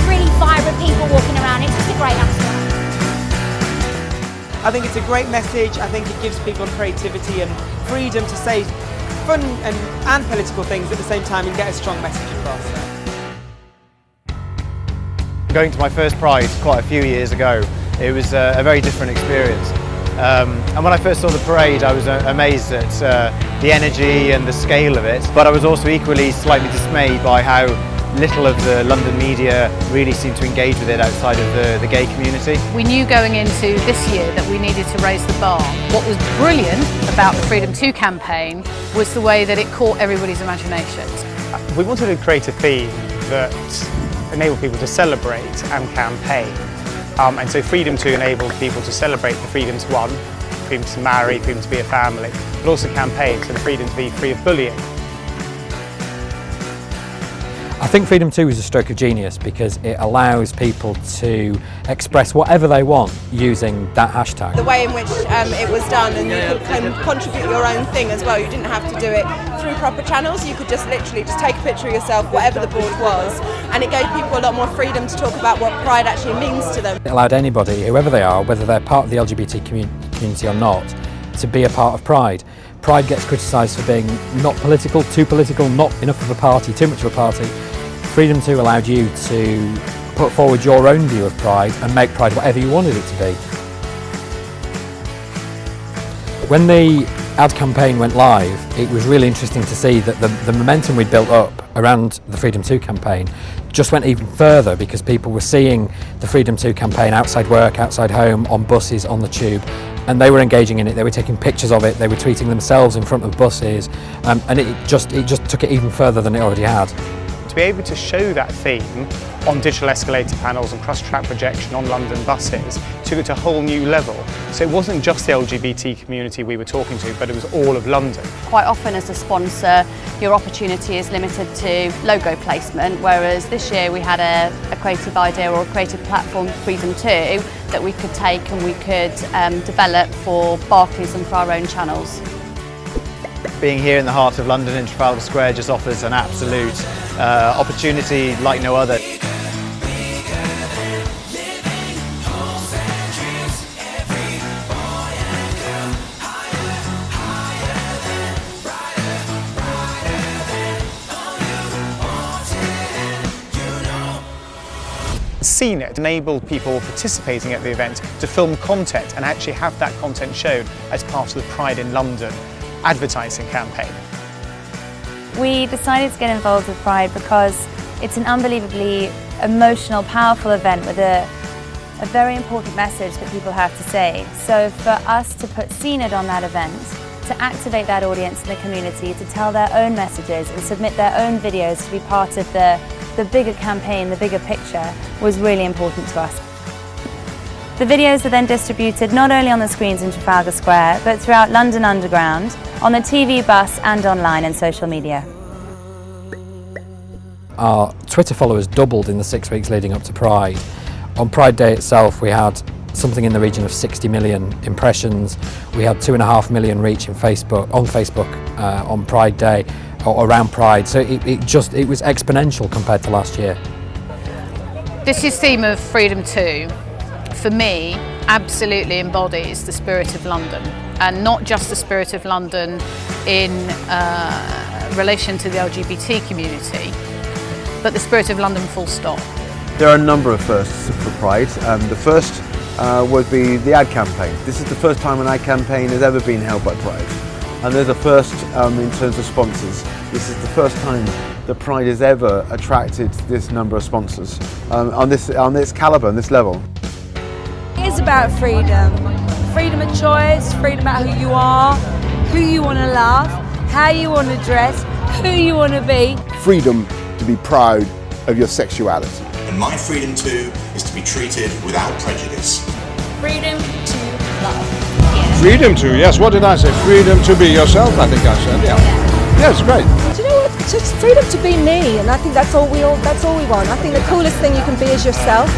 really vibrant people walking around. It's just a great atmosphere. I think it's a great message. I think it gives people creativity and freedom to say fun and political things at the same time and get a strong message across. Going to my first Pride quite a few years ago, it was a very different experience. And when I first saw the parade, I was amazed at the energy and the scale of it, but I was also equally slightly dismayed by how little of the London media really seemed to engage with it outside of the gay community. We knew going into this year that we needed to raise the bar. What was brilliant about the Freedom 2 campaign was the way that it caught everybody's imaginations. We wanted to create a theme that enabled people to celebrate and campaign. And so Freedom 2 enabled people to celebrate the freedoms won, freedom to marry, freedom to be a family, but also campaign, so the freedom to be free of bullying. I think Freedom 2 is a stroke of genius because it allows people to express whatever they want using that hashtag. The way in which it was done, and you could contribute your own thing as well. You didn't have to do it through proper channels. You could just literally just take a picture of yourself, whatever the board was, and it gave people a lot more freedom to talk about what Pride actually means to them. It allowed anybody, whoever they are, whether they're part of the LGBT community or not, to be a part of Pride. Pride gets criticised for being not political, not enough of a party, too much of a party. Freedom 2 allowed you to put forward your own view of Pride and make Pride whatever you wanted it to be. When the ad campaign went live, it was really interesting to see that the momentum we'd built up around the Freedom 2 campaign just went even further because people were seeing the Freedom 2 campaign outside work, outside home, on buses, on the tube, and they were engaging in it. They were taking pictures of it, they were tweeting themselves in front of buses, and it just took it even further than it already had. To be able to show that theme on digital escalator panels and cross-track projection on London buses took it to a whole new level. So it wasn't just the LGBT community we were talking to, but it was all of London. Quite often as a sponsor, your opportunity is limited to logo placement, whereas this year we had a creative idea or a creative platform, Freedom 2, that we could take and we could develop for Barclays and for our own channels. Being here in the heart of London in Trafalgar Square just offers an absolute opportunity like no other. CNET enabled people participating at the event to film content and actually have that content shown as part of the Pride in London advertising campaign. We decided to get involved with Pride because it's an unbelievably emotional, powerful event with a very important message that people have to say. So for us to put CNET on that event, to activate that audience in the community, to tell their own messages and submit their own videos to be part of the bigger campaign, the bigger picture, was really important to us. The videos are then distributed not only on the screens in Trafalgar Square, but throughout London Underground, on the TV bus and online and social media. Our Twitter followers doubled in the 6 weeks leading up to Pride. On Pride Day itself, we had something in the region of 60 million impressions. We had 2.5 million reach on Facebook on Pride Day, or around Pride. So it was exponential compared to last year. This year's theme of Freedom 2, for me, absolutely embodies the spirit of London, and not just the spirit of London in relation to the LGBT community, but the spirit of London full stop. There are a number of firsts for Pride. The first would be the ad campaign. This is the first time an ad campaign has ever been held by Pride. And there's a first in terms of sponsors. This is the first time that Pride has ever attracted this number of sponsors on this calibre, on this level. It is about freedom. Freedom of choice, freedom about who you are, who you want to love, how you want to dress, who you want to be. Freedom to be proud of your sexuality. And my freedom too is to be treated without prejudice. Freedom to love. Freedom to, yes, what did I say? Freedom to be yourself, I think I said, yeah. Yes, great. Do you know what? Just freedom to be me, and I think that's all we want. I think the coolest thing you can be is yourself.